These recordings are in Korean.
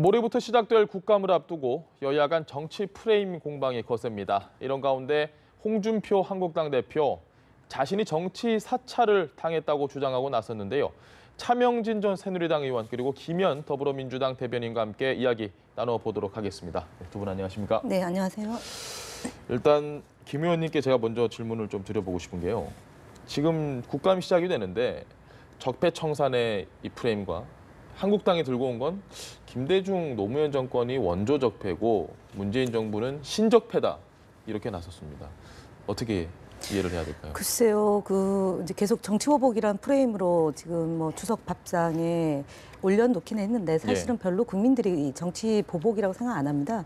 모레부터 시작될 국감을 앞두고 여야 간 정치 프레임 공방이 거셉니다. 이런 가운데 홍준표 한국당 대표 자신이 정치 사찰을 당했다고 주장하고 나섰는데요. 차명진 전 새누리당 의원 그리고 김현 더불어민주당 대변인과 함께 이야기 나눠보도록 하겠습니다. 두 분 안녕하십니까? 네, 안녕하세요. 일단 김 의원님께 제가 먼저 질문을 좀 드려보고 싶은 게요. 지금 국감이 시작이 되는데 적폐청산의 이 프레임과 한국당이 들고 온 건 김대중 노무현 정권이 원조 적폐고 문재인 정부는 신적폐다 이렇게 나섰습니다. 어떻게 이해를 해야 될까요? 글쎄요, 이제 계속 정치보복이란 프레임으로 지금 뭐 추석 밥상에 올려놓긴 했는데 사실은 별로 국민들이 정치보복이라고 생각 안 합니다.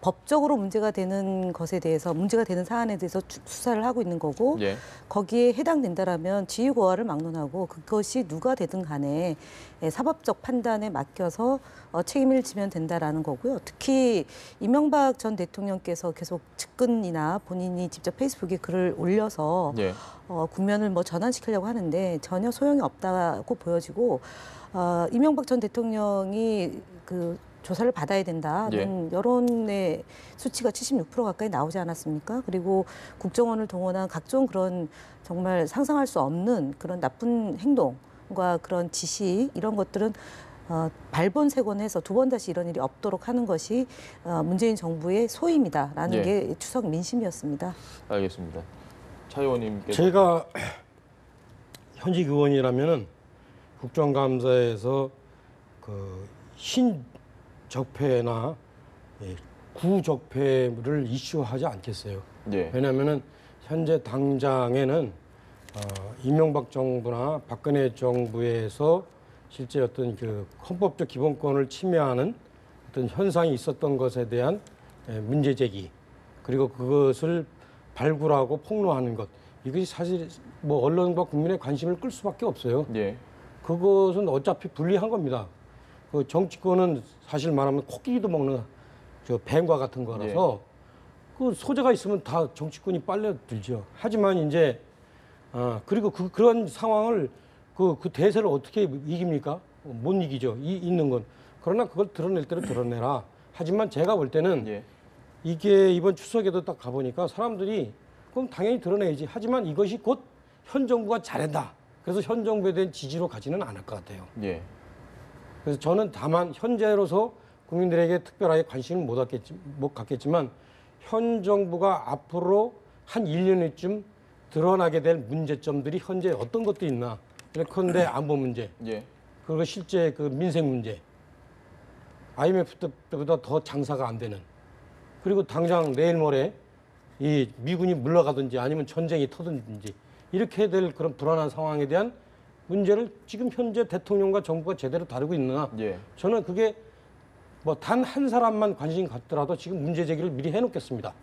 법적으로 문제가 되는 것에 대해서 문제가 되는 사안에 대해서 수사를 하고 있는 거고 거기에 해당된다라면 지휘고하를 막론하고 그것이 누가 되든 간에 사법적 판단에 맡겨서 책임을 지면 된다라는 거고요. 특히 이명박 전 대통령께서 계속 측근이나 본인이 직접 페이스북에 글을 올려서 국면을 뭐 전환시키려고 하는데 전혀 소용이 없다고 보여지고 이명박 전 대통령이 조사를 받아야 된다는 여론의 수치가 76% 가까이 나오지 않았습니까? 그리고 국정원을 동원한 각종 그런 정말 상상할 수 없는 그런 나쁜 행동과 그런 지시 이런 것들은 발본색원해서 두 번 다시 이런 일이 없도록 하는 것이 문재인 정부의 소임이다라는 게 추석 민심이었습니다. 알겠습니다. 차 의원님께서 제가 현직 의원이라면은 국정감사에서 신적폐나 구적폐를 이슈하지 않겠어요. 왜냐하면은 현재 당장에는 이명박 정부나 박근혜 정부에서 실제 어떤 헌법적 기본권을 침해하는 어떤 현상이 있었던 것에 대한 문제 제기 그리고 그것을 발굴하고 폭로하는 것 이것이 사실 뭐 언론과 국민의 관심을 끌 수밖에 없어요. 그것은 어차피 불리한 겁니다. 그 정치권은 사실 말하면 코끼리도 먹는 저 뱀과 같은 거라서 그 소재가 있으면 다 정치권이 빨려들죠. 하지만 이제 그리고 그런 상황을 그 대세를 어떻게 이깁니까? 못 이기죠. 있는 건. 그러나 그걸 드러낼 때로 드러내라. 하지만 제가 볼 때는 이게 이번 추석에도 딱 가보니까 사람들이 그럼 당연히 드러내야지. 하지만 이것이 곧 현 정부가 잘한다. 그래서 현 정부에 대한 지지로 가지는 않을 것 같아요. 그래서 저는 다만 현재로서 국민들에게 특별하게 관심을 못 갖겠지만 현 정부가 앞으로 한 1년 후쯤 드러나게 될 문제점들이 현재 어떤 것도 있나. 예컨대 안보 문제, 그리고 실제 그 민생 문제, IMF 때보다 더 장사가 안 되는, 그리고 당장 내일 모레 이 미군이 물러가든지 아니면 전쟁이 터든지 이렇게 될 그런 불안한 상황에 대한 문제를 지금 현재 대통령과 정부가 제대로 다루고 있느냐. 저는 그게 뭐 단 한 사람만 관심 갖더라도 지금 문제 제기를 미리 해놓겠습니다.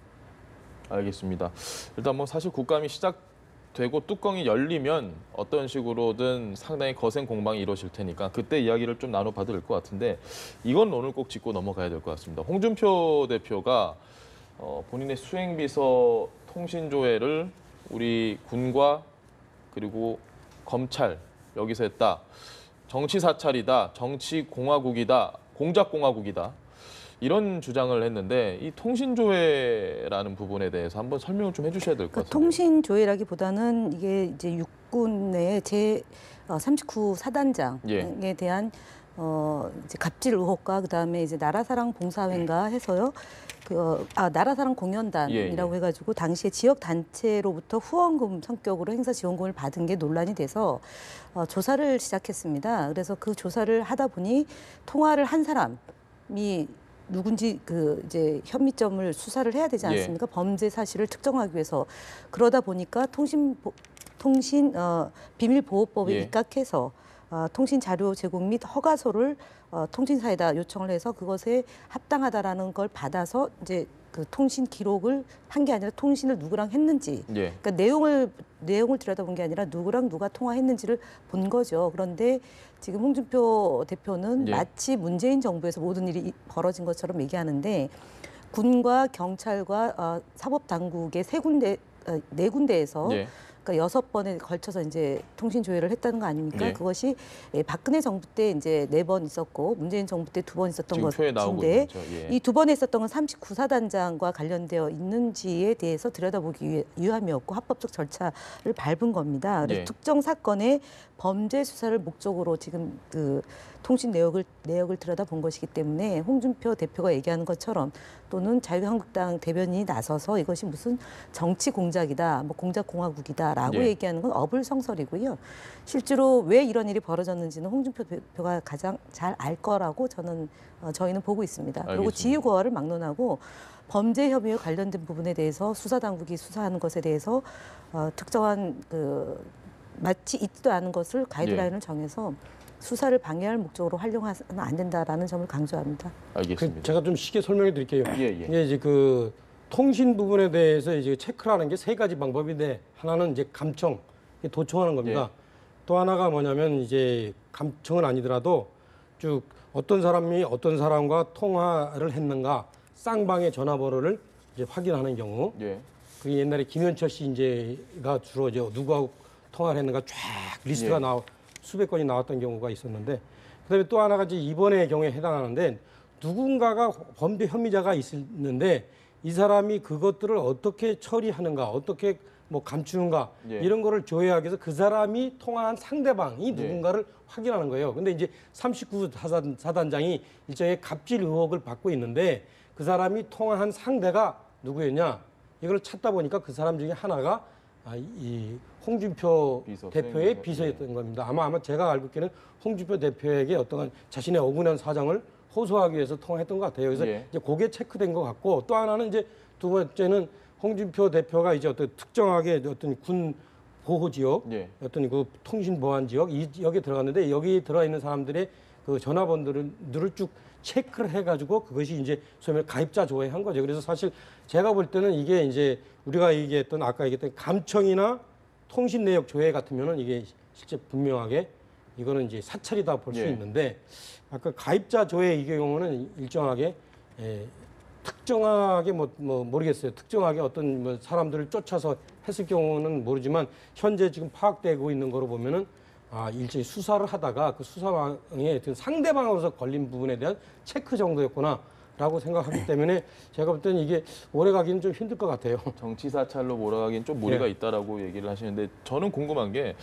알겠습니다. 일단 뭐 사실 국감이 시작되고 뚜껑이 열리면 어떤 식으로든 상당히 거센 공방이 이루어질 테니까 그때 이야기를 좀 나눠봐도 될 것 같은데 이건 오늘 꼭 짚고 넘어가야 될 것 같습니다. 홍준표 대표가 본인의 수행비서 통신조회를 우리 군과 그리고 검찰 여기서 했다. 정치 사찰이다. 정치 공화국이다. 공작 공화국이다. 이런 주장을 했는데 이 통신조회라는 부분에 대해서 한번 설명을 좀 해주셔야 될 것 같습니다. 통신조회라기보다는 이게 이제 육군의 제 39 사단장에 대한 이제 갑질 의혹과 그다음에 이제 나라사랑 봉사회인가 해서요. 나라사랑 공연단이라고 해가지고 당시에 지역 단체로부터 후원금 성격으로 행사 지원금을 받은 게 논란이 돼서 조사를 시작했습니다. 그래서 그 조사를 하다 보니 통화를 한 사람이 누군지 이제 혐의점을 수사를 해야 되지 않습니까? 범죄 사실을 특정하기 위해서 그러다 보니까 통신 비밀보호법에 입각해서 통신 자료 제공 및 허가서를 통신사에다 요청을 해서 그것에 합당하다라는 걸 받아서 이제 그 통신 기록을 한 게 아니라 통신을 누구랑 했는지, 그러니까 내용을 들여다본 게 아니라 누구랑 누가 통화했는지를 본 거죠. 그런데 지금 홍준표 대표는 마치 문재인 정부에서 모든 일이 벌어진 것처럼 얘기하는데 군과 경찰과 사법당국의 네 군데에서 그러니까 그러니까 6번에 걸쳐서 이제 통신 조회를 했다는 거 아닙니까? 예. 그것이 박근혜 정부 때 이제 4번 있었고 문재인 정부 때 2번 있었던 지금 표에 나오고 것인데 있죠. 예. 이 2번에 있었던 건 39사단장과 관련되어 있는지에 대해서 들여다보기 위함이었고 합법적 절차를 밟은 겁니다. 그래서 예. 특정 사건의 범죄 수사를 목적으로 지금 그 통신 내역을 들여다본 것이기 때문에 홍준표 대표가 얘기하는 것처럼 또는 자유한국당 대변인이 나서서 이것이 무슨 정치 공작이다, 뭐 공작공화국이다라고 예. 얘기하는 건 어불성설이고요. 실제로 왜 이런 일이 벌어졌는지는 홍준표 대표가 가장 잘 알 거라고 저희는 보고 있습니다. 그리고 알겠습니다. 지휘고하를 막론하고 범죄 혐의와 관련된 부분에 대해서 수사 당국이 수사하는 것에 대해서 특정한 마치 있지도 않은 것을 가이드라인을 정해서 수사를 방해할 목적으로 활용하면 안 된다라는 점을 강조합니다. 알겠습니다. 제가 좀 쉽게 설명해 드릴게요. 예. 이게 이제 그 통신 부분에 대해서 이제 체크를 하는 게 3가지 방법인데 하나는 이제 감청, 도청하는 겁니다. 예. 또 하나가 뭐냐면 이제 감청은 아니더라도 쭉 어떤 사람이 어떤 사람과 통화를 했는가 쌍방의 전화번호를 이제 확인하는 경우. 예. 그게 옛날에 김현철 씨 이제가 주로 이제 누구하고 통화를 했는가 쫙 리스트가 예. 수백 건이 나왔던 경우가 있었는데 그다음에 또 하나가 이제 이번의 경우에 해당하는데 누군가가 범죄 혐의자가 있는데 이 사람이 그것들을 어떻게 처리하는가 어떻게 뭐 감추는가 예. 이런 거를 조회하기 위해서 그 사람이 통화한 상대방이 누군가를 확인하는 거예요. 근데 이제 39사단장이 일종의 갑질 의혹을 받고 있는데 그 사람이 통화한 상대가 누구였냐 이걸 찾다 보니까 그 사람 중에 하나가 이 홍준표 대표의 비서였던 겁니다. 아마 제가 알고 있기는 홍준표 대표에게 어떤 자신의 억울한 사정을 호소하기 위해서 통화했던 것 같아요. 그래서 예. 이제 그게 체크된 것 같고 또 하나는 이제 두 번째는 홍준표 대표가 이제 어떤 특정하게 어떤 군 보호 지역, 예. 어떤 그 통신 보안 지역 이 지역에 들어갔는데 여기 들어 있는 사람들의 그 전화번호들을 쭉 체크를 해가지고 그것이 이제 소위 말해 가입자 조회한 거죠. 그래서 사실 제가 볼 때는 이게 이제 우리가 얘기했던 아까 얘기했던 감청이나 통신 내역 조회 같으면은 이게 실제 분명하게 이거는 이제 사찰이다 볼 수 예. 있는데 아까 가입자 조회 이 경우는 일정하게 특정하게 뭐 모르겠어요. 특정하게 어떤 뭐 사람들을 쫓아서 했을 경우는 모르지만 현재 지금 파악되고 있는 거로 보면은 일종의 수사를 하다가 그 수사방에 어떤 상대방으로서 걸린 부분에 대한 체크 정도였구나라고 생각하기 때문에 제가 볼 때는 이게 오래 가기는 좀 힘들 것 같아요. 정치 사찰로 몰아가긴 좀 무리가 예. 있다라고 얘기를 하시는데 저는 궁금한 게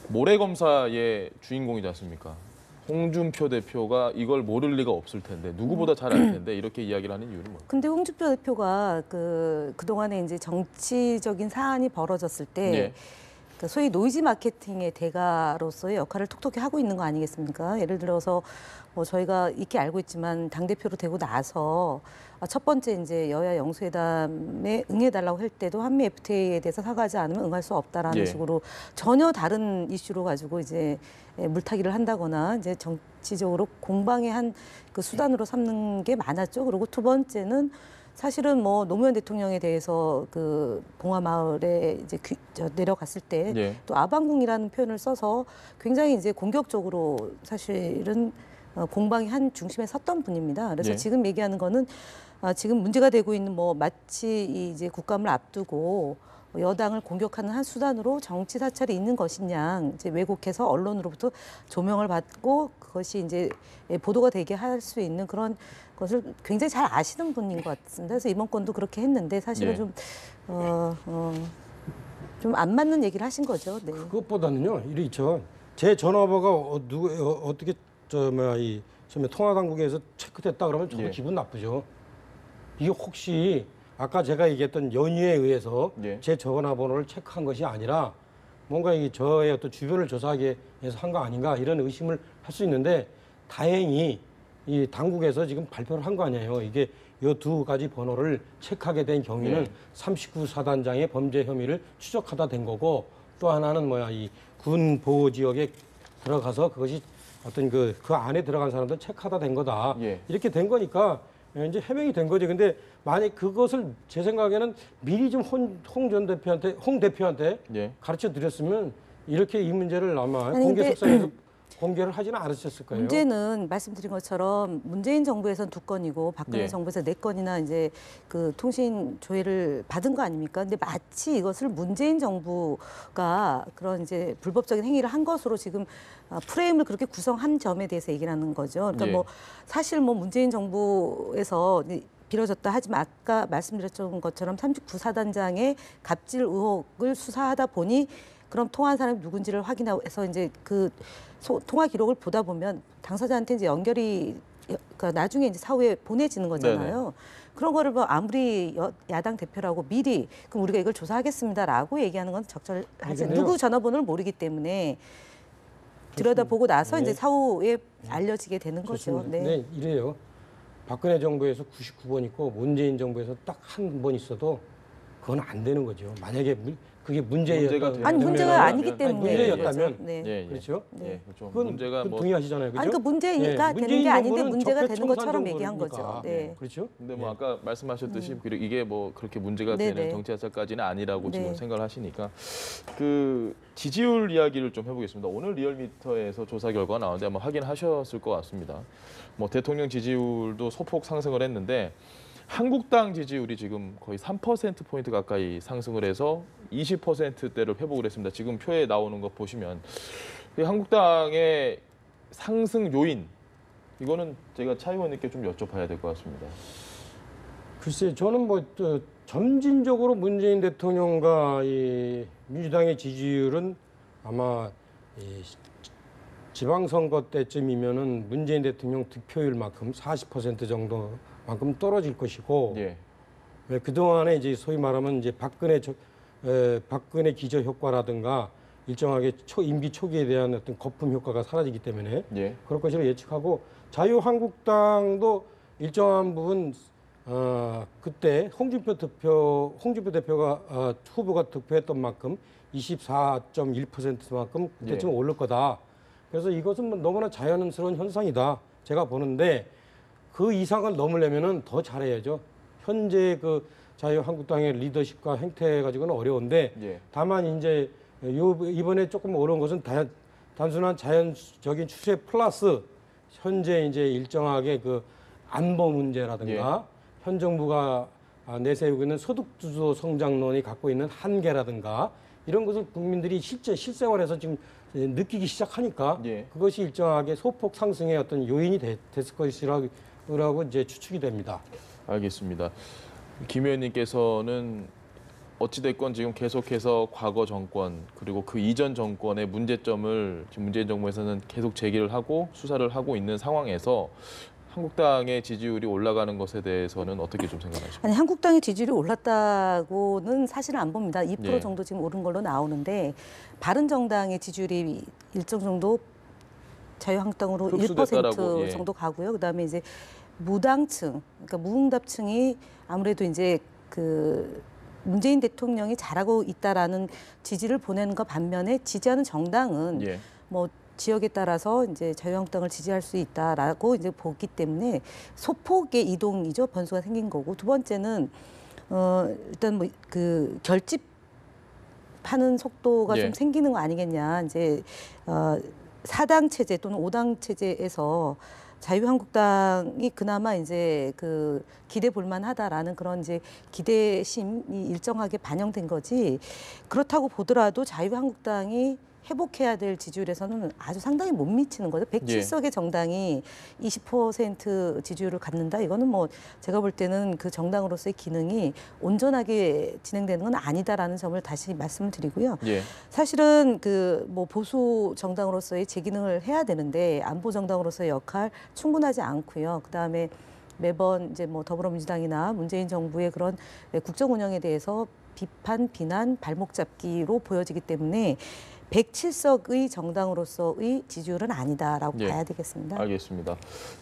모래 검사의 주인공이지 않습니까? 홍준표 대표가 이걸 모를 리가 없을 텐데 누구보다 잘 알 텐데 이렇게 이야기를 하는 이유는 뭐예요? 근데 홍준표 대표가 그동안에 이제 정치적인 사안이 벌어졌을 때 예. 그 소위 노이즈 마케팅의 대가로서의 역할을 톡톡히 하고 있는 거 아니겠습니까? 예를 들어서 뭐 저희가 익히 알고 있지만 당대표로 되고 나서 첫 번째 이제 여야 영수회담에 응해달라고 할 때도 한미 FTA에 대해서 사과하지 않으면 응할 수 없다라는 예. 식으로 전혀 다른 이슈로 가지고 이제 물타기를 한다거나 이제 정치적으로 공방의 한 그 수단으로 삼는 게 많았죠. 그리고 두 번째는 사실은 뭐 노무현 대통령에 대해서 그 봉화마을에 이제 내려갔을 때 예. 또 아방궁이라는 표현을 써서 굉장히 이제 공격적으로 사실은 공방의 한 중심에 섰던 분입니다. 그래서 예. 지금 얘기하는 거는 지금 문제가 되고 있는 뭐 마치 이제 국감을 앞두고 여당을 공격하는 한 수단으로 정치 사찰이 있는 것이냐 이제 왜곡해서 언론으로부터 조명을 받고 그것이 이제 보도가 되게 할 수 있는 그런 것을 굉장히 잘 아시는 분인 것 같습니다. 그래서 이번 건도 그렇게 했는데 사실은 예. 좀 안 맞는 얘기를 하신 거죠. 네. 그것보다는요, 이리 있죠. 제 전화번호가 어떻게 이 통화 당국에서 체크됐다 그러면 저도 예. 기분 나쁘죠. 이게 혹시 아까 제가 얘기했던 연유에 의해서 예. 제 전화번호를 체크한 것이 아니라 뭔가 이 저의 어떤 주변을 조사하기 위해서 한 거 아닌가 이런 의심을 할 수 있는데 다행히 이 당국에서 지금 발표를 한 거 아니에요. 이게 이 두 가지 번호를 체크하게 된 경위는 네. 39사단장의 범죄 혐의를 추적하다 된 거고 또 하나는 이 군 보호 지역에 들어가서 그것이 어떤 그 안에 들어간 사람들 체크하다 된 거다. 예. 이렇게 된 거니까 이제 해명이 된 거지. 근데 만약 그것을 제 생각에는 미리 좀 홍 대표한테 예. 가르쳐 드렸으면 이렇게 이 문제를 아마 아니, 공개 근데 석상에서 공개를 하지는 않으셨을 거예요. 문제는 말씀드린 것처럼 문재인 정부에서는 2건이고 박근혜 예. 정부에서 4건이나 이제 그 통신 조회를 받은 거 아닙니까? 근데 마치 이것을 문재인 정부가 그런 이제 불법적인 행위를 한 것으로 지금 프레임을 그렇게 구성한 점에 대해서 얘기를 하는 거죠. 그러니까 예. 뭐 사실 뭐 문재인 정부에서 빌어졌다 하지만 아까 말씀드렸던 것처럼 39사단장의 갑질 의혹을 수사하다 보니 그럼 통화한 사람이 누군지를 확인해서 이제 그 통화 기록을 보다 보면 당사자한테 이제 연결이 그러니까 나중에 이제 사후에 보내지는 거잖아요. 네네. 그런 거를 뭐 아무리 야당 대표라고 미리 그럼 우리가 이걸 조사하겠습니다라고 얘기하는 건 적절하지 그러니까요. 누구 전화번호를 모르기 때문에 들여다보고 나서 네. 이제 사후에 알려지게 되는 거죠. 좋습니다. 네, 이래요. 박근혜 정부에서 99번 있고 문재인 정부에서 딱 한 번 있어도 그건 안 되는 거죠. 만약에 그게 문제가 문제였다면 되는 아니 문제가 되면- 아니기 때문에 문제였다면 네. 예, 예. 그렇죠. 예, 그렇죠. 그건 문제가 뭐 동의하시잖아요. 그렇죠? 아니 그 문제가 예, 되는 문재인 게 아닌데 정부는 문제가 되는 적폐청산 것처럼 얘기한 정부니까. 거죠. 네. 그렇죠? 근데 뭐 아까 말씀하셨듯이 그리고 이게 뭐 그렇게 문제가 네네. 되는 정치화살까지는 아니라고 네. 지금 생각을 하시니까 그 지지율 이야기를 좀 해보겠습니다. 오늘 리얼미터에서 조사 결과가 나왔는데 아마 확인하셨을 것 같습니다. 뭐 대통령 지지율도 소폭 상승을 했는데 한국당 지지율이 지금 거의 3%포인트 가까이 상승을 해서 20%대를 회복을 했습니다. 지금 표에 나오는 거 보시면 이 한국당의 상승 요인 이거는 제가 차 의원님께 좀 여쭤봐야 될 것 같습니다. 글쎄, 저는 뭐 점진적으로 문재인 대통령과 이 민주당의 지지율은 아마 이 지방선거 때쯤이면은 문재인 대통령 득표율만큼 40% 정도만큼 떨어질 것이고, 예. 그 동안에 이제 소위 말하면 이제 박근혜 기저 효과라든가 일정하게 임기 초기에 대한 어떤 거품 효과가 사라지기 때문에 예. 그럴 것으로 예측하고, 자유한국당도 일정한 부분 그때 홍준표 대표가 후보가 득표했던 만큼 24.1%만큼 그때쯤 예. 오를 거다. 그래서 이것은 뭐 너무나 자연스러운 현상이다. 제가 보는데 그 이상을 넘으려면은 더 잘해야죠. 현재 그 자유한국당의 리더십과 행태 가지고는 어려운데 예. 다만 이제 이번에 조금 어려운 것은 단순한 자연적인 추세 플러스 현재 이제 일정하게 그 안보 문제라든가 현 정부가 내세우고 있는 소득주도 성장론이 갖고 있는 한계라든가 이런 것을 국민들이 실생활에서 지금 느끼기 시작하니까 예. 그것이 일정하게 소폭 상승의 어떤 요인이 됐을 것이라고 이제 추측이 됩니다. 알겠습니다. 김 의원님께서는 어찌됐건 지금 계속해서 과거 정권 그리고 그 이전 정권의 문제점을 지금 문재인 정부에서는 계속 제기를 하고 수사를 하고 있는 상황에서 한국당의 지지율이 올라가는 것에 대해서는 어떻게 좀 생각하십니까? 아니 한국당의 지지율이 올랐다고는 사실은 안 봅니다. 2% 예. 정도 지금 오른 걸로 나오는데 바른정당의 지지율이 일정 정도 자유한국당으로 흡수됐다라고, 1% 예. 정도 가고요. 그다음에 이제 무당층, 그러니까 무응답층이 아무래도 이제 그 문재인 대통령이 잘하고 있다라는 지지를 보내는 것 반면에 지지하는 정당은 예. 뭐 지역에 따라서 이제 자유한국당을 지지할 수 있다라고 이제 보기 때문에 소폭의 이동이죠. 변수가 생긴 거고. 두 번째는 일단 뭐 그 결집하는 속도가 예. 좀 생기는 거 아니겠냐. 이제 4당 체제 또는 5당 체제에서 자유한국당이 그나마 이제 그 기대 볼만하다라는 그런 이제 기대심이 일정하게 반영된 거지. 그렇다고 보더라도 자유한국당이 회복해야 될 지지율에서는 아주 상당히 못 미치는 거죠. 107석의 정당이 20% 지지율을 갖는다. 이거는 뭐 제가 볼 때는 그 정당으로서의 기능이 온전하게 진행되는 건 아니다라는 점을 다시 말씀을 드리고요. 예. 사실은 그 뭐 보수 정당으로서의 제 기능을 해야 되는데 안보 정당으로서의 역할 충분하지 않고요. 그다음에 매번 이제 뭐 더불어민주당이나 문재인 정부의 그런 국정 운영에 대해서 비판, 비난, 발목 잡기로 보여지기 때문에 107석의 정당으로서의 지지율은 아니다라고 예. 봐야 되겠습니다. 알겠습니다.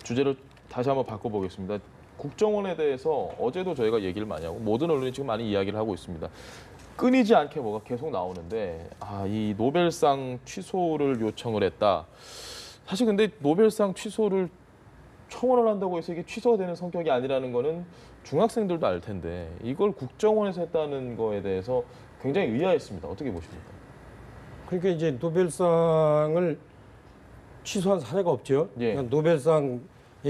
주제를 다시 한번 바꿔보겠습니다. 국정원에 대해서 어제도 저희가 얘기를 많이 하고 모든 언론이 지금 많이 이야기를 하고 있습니다. 끊이지 않게 뭐가 계속 나오는데 이 노벨상 취소를 요청을 했다. 사실 근데 노벨상 취소를 청원을 한다고 해서 이게 취소가 되는 성격이 아니라는 거는 중학생들도 알 텐데 이걸 국정원에서 했다는 거에 대해서 굉장히 의아했습니다. 어떻게 보십니까? 그러니까 이제 노벨상을 취소한 사례가 없죠. 예. 그러니까 노벨상에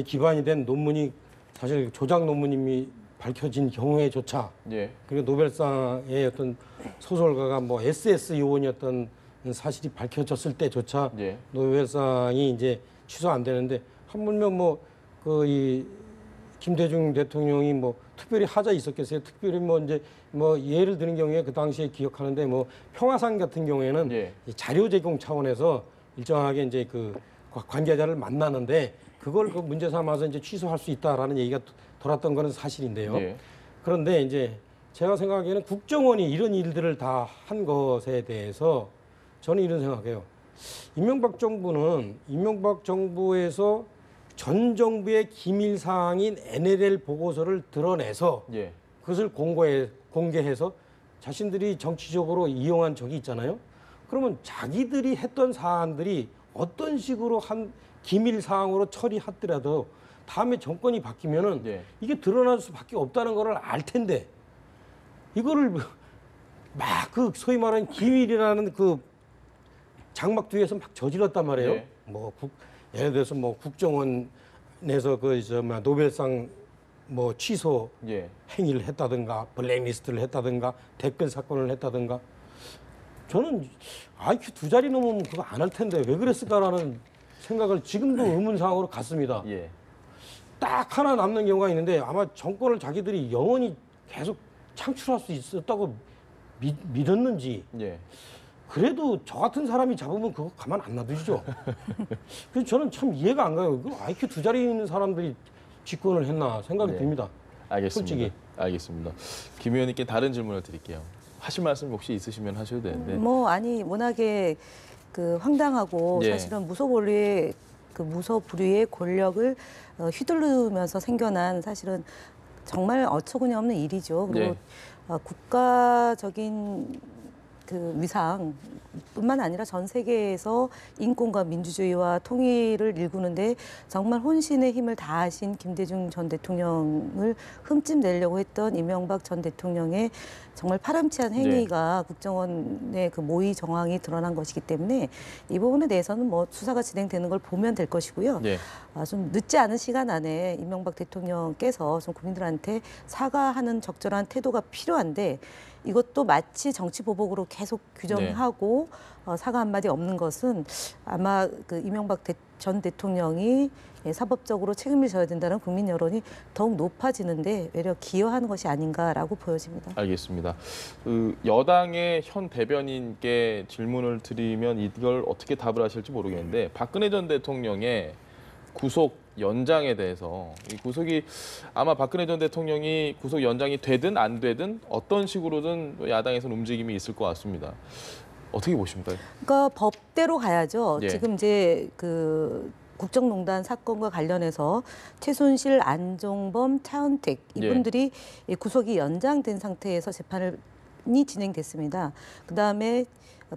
기반이 된 논문이 사실 조작 논문임이 밝혀진 경우에조차 예. 그리고 노벨상의 어떤 소설가가 뭐 SS 요원이었던 사실이 밝혀졌을 때조차 예. 노벨상이 이제 취소 안 되는데 하물며 뭐 그 이 김대중 대통령이 뭐 특별히 하자 있었겠어요. 특별히 뭐 이제 뭐 예를 드는 경우에 그 당시에 기억하는데 뭐 평화상 같은 경우에는 예. 이 자료 제공 차원에서 일정하게 이제 그 관계자를 만나는데 그걸 그 문제 삼아서 이제 취소할 수 있다라는 얘기가 돌았던 거는 사실인데요. 예. 그런데 이제 제가 생각하기에는 국정원이 이런 일들을 다 한 것에 대해서 저는 이런 생각해요. 이명박 정부에서 전 정부의 기밀 사항인 NLL 보고서를 드러내서 예. 그것을 공개해서 자신들이 정치적으로 이용한 적이 있잖아요. 그러면 자기들이 했던 사안들이 어떤 식으로 한 기밀 사항으로 처리하더라도 다음에 정권이 바뀌면은 예. 이게 드러날 수밖에 없다는 거를 알 텐데 이거를 막 그 소위 말하는 기밀이라는 그 장막 뒤에서 막 저질렀단 말이에요. 예. 예를 들어서 뭐 국정원에서 노벨상 뭐 취소 예. 행위를 했다든가 블랙리스트를 했다든가 댓글 사건을 했다든가 저는 IQ 2자리 넘으면 그거 안 할 텐데 왜 그랬을까라는 생각을 지금도 의문사항으로 갖습니다. 예. 딱 하나 남는 경우가 있는데 아마 정권을 자기들이 영원히 계속 창출할 수 있었다고 믿었는지 예. 그래도 저 같은 사람이 잡으면 그거 가만 안 놔두시죠. 그래서 저는 참 이해가 안 가요. 그 IQ 2자리 있는 사람들이 집권을 했나 생각이 네. 듭니다. 알겠습니다. 솔직히. 알겠습니다. 김 의원님께 다른 질문을 드릴게요. 하실 말씀 혹시 있으시면 하셔도 되는데. 워낙에 그 황당하고 예. 사실은 무소불위의 권력을 휘두르면서 생겨난 사실은 정말 어처구니 없는 일이죠. 그리고 예. 국가적인 그 위상뿐만 아니라 전 세계에서 인권과 민주주의와 통일을 일구는데 정말 혼신의 힘을 다하신 김대중 전 대통령을 흠집 내려고 했던 이명박 전 대통령의 정말 파람치한 행위가 국정원의 그 모의 정황이 드러난 것이기 때문에 이 부분에 대해서는 뭐 수사가 진행되는 걸 보면 될 것이고요. 예. 좀 늦지 않은 시간 안에 이명박 대통령께서 좀 국민들한테 사과하는 적절한 태도가 필요한데 이것도 마치 정치 보복으로 계속 규정하고 사과 한마디 없는 것은 아마 그 이명박 전 대통령이 사법적으로 책임을 져야 된다는 국민 여론이 더욱 높아지는데 외려 기여하는 것이 아닌가라고 보여집니다. 알겠습니다. 그 여당의 현 대변인께 질문을 드리면 이걸 어떻게 답을 하실지 모르겠는데 박근혜 전 대통령의 구속 연장에 대해서 이 구속이 아마 박근혜 전 대통령이 구속 연장이 되든 안 되든 어떤 식으로든 야당에서는 움직임이 있을 것 같습니다. 어떻게 보십니까? 그러니까 법대로 가야죠. 예. 지금 이제 그 국정농단 사건과 관련해서 최순실, 안종범, 차은택 이분들이 구속이 연장된 상태에서 재판이 진행됐습니다. 그다음에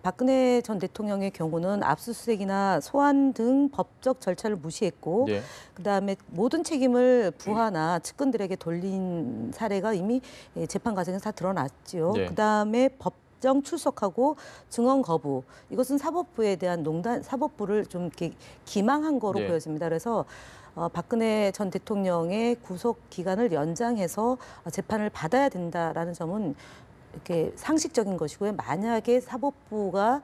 박근혜 전 대통령의 경우는 압수수색이나 소환 등 법적 절차를 무시했고 그다음에 모든 책임을 부하나 측근들에게 돌린 사례가 이미 재판 과정에서 다 드러났죠. 그다음에 법정 출석하고 증언 거부. 이것은 사법부에 대한 사법부를 좀 이렇게 기망한 거로 보여집니다. 그래서 박근혜 전 대통령의 구속 기간을 연장해서 재판을 받아야 된다라는 점은 이렇게 상식적인 것이고요. 만약에 사법부가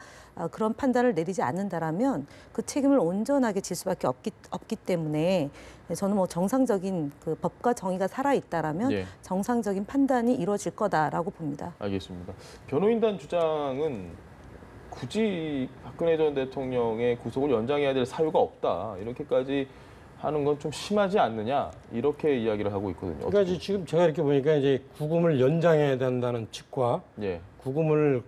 그런 판단을 내리지 않는다라면 그 책임을 온전하게 질 수밖에 없기 때문에 저는 뭐 정상적인 그 법과 정의가 살아 있다라면 정상적인 판단이 이루어질 거다라고 봅니다. 알겠습니다. 변호인단 주장은 굳이 박근혜 전 대통령의 구속을 연장해야 될 사유가 없다. 이렇게까지 하는 건 좀 심하지 않느냐 이렇게 이야기를 하고 있거든요. 그러니까 지금 제가 이렇게 보니까 이제 구금을 연장해야 된다는 측과 구금을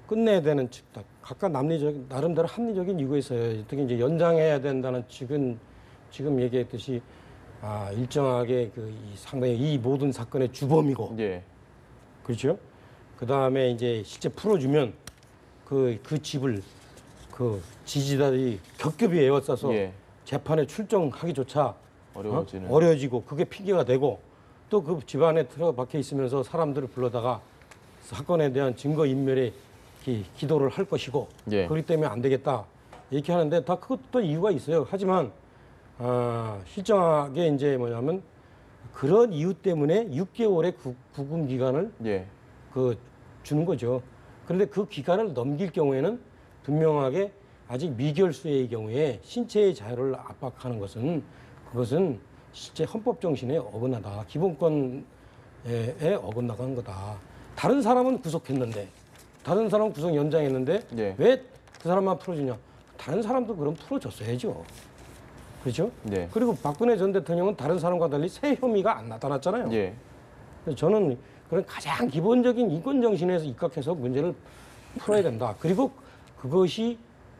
끝내야 되는 측 각각 나름대로 합리적인 이유가 있어요. 특히 이제 연장해야 된다는 측은 지금 얘기했듯이 일정하게 상당히 이 모든 사건의 주범이고 그렇죠. 그 다음에 이제 실제 풀어주면 그 집을 그 지지자들이 겹겹이 에워싸서 재판에 출정하기조차 어려워지고 그게 핑계가 되고 또 그 집안에 들어박혀 있으면서 사람들을 불러다가 사건에 대한 증거 인멸에 기도를 할 것이고 그렇기 때문에 안 되겠다 이렇게 하는데 다 그것도 이유가 있어요. 하지만 실정하게 이제 뭐냐면 그런 이유 때문에 6개월의 구금 기간을 예. 주는 거죠. 그런데 그 기간을 넘길 경우에는 분명하게 아직 미결수의 경우에 신체의 자유를 압박하는 것은 그것은 실제 헌법 정신에 어긋나다. 기본권에 어긋나간 거다. 다른 사람은 구속했는데, 다른 사람은 구속 연장했는데 예. 왜 그 사람만 풀어주냐? 다른 사람도 그럼 풀어줬어야죠. 그렇죠? 네. 그리고 박근혜 전 대통령은 다른 사람과 달리 새 혐의가 안 나타났잖아요. 예. 그래서 저는 그런 가장 기본적인 인권 정신에서 입각해서 문제를 풀어야 된다. 그리고 그것이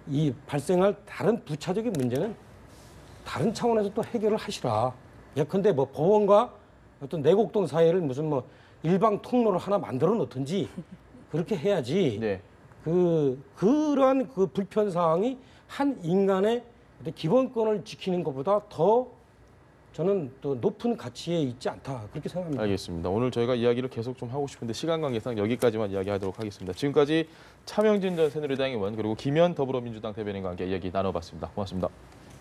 이 발생할 다른 부차적인 문제는 다른 차원에서 또 해결을 하시라. 예컨대 뭐 법원과 어떤 내곡동 사이를 무슨 뭐 일방 통로를 하나 만들어 놓든지 그렇게 해야지. 네. 그러한 그 불편 사항이 한 인간의 기본권을 지키는 것보다 더 저는 또 높은 가치에 있지 않다. 그렇게 생각합니다. 알겠습니다. 오늘 저희가 이야기를 계속 좀 하고 싶은데 시간 관계상 여기까지만 이야기하도록 하겠습니다. 지금까지 차명진 전 새누리당 의원 그리고 김현 더불어민주당 대변인과 함께 이야기 나눠봤습니다. 고맙습니다.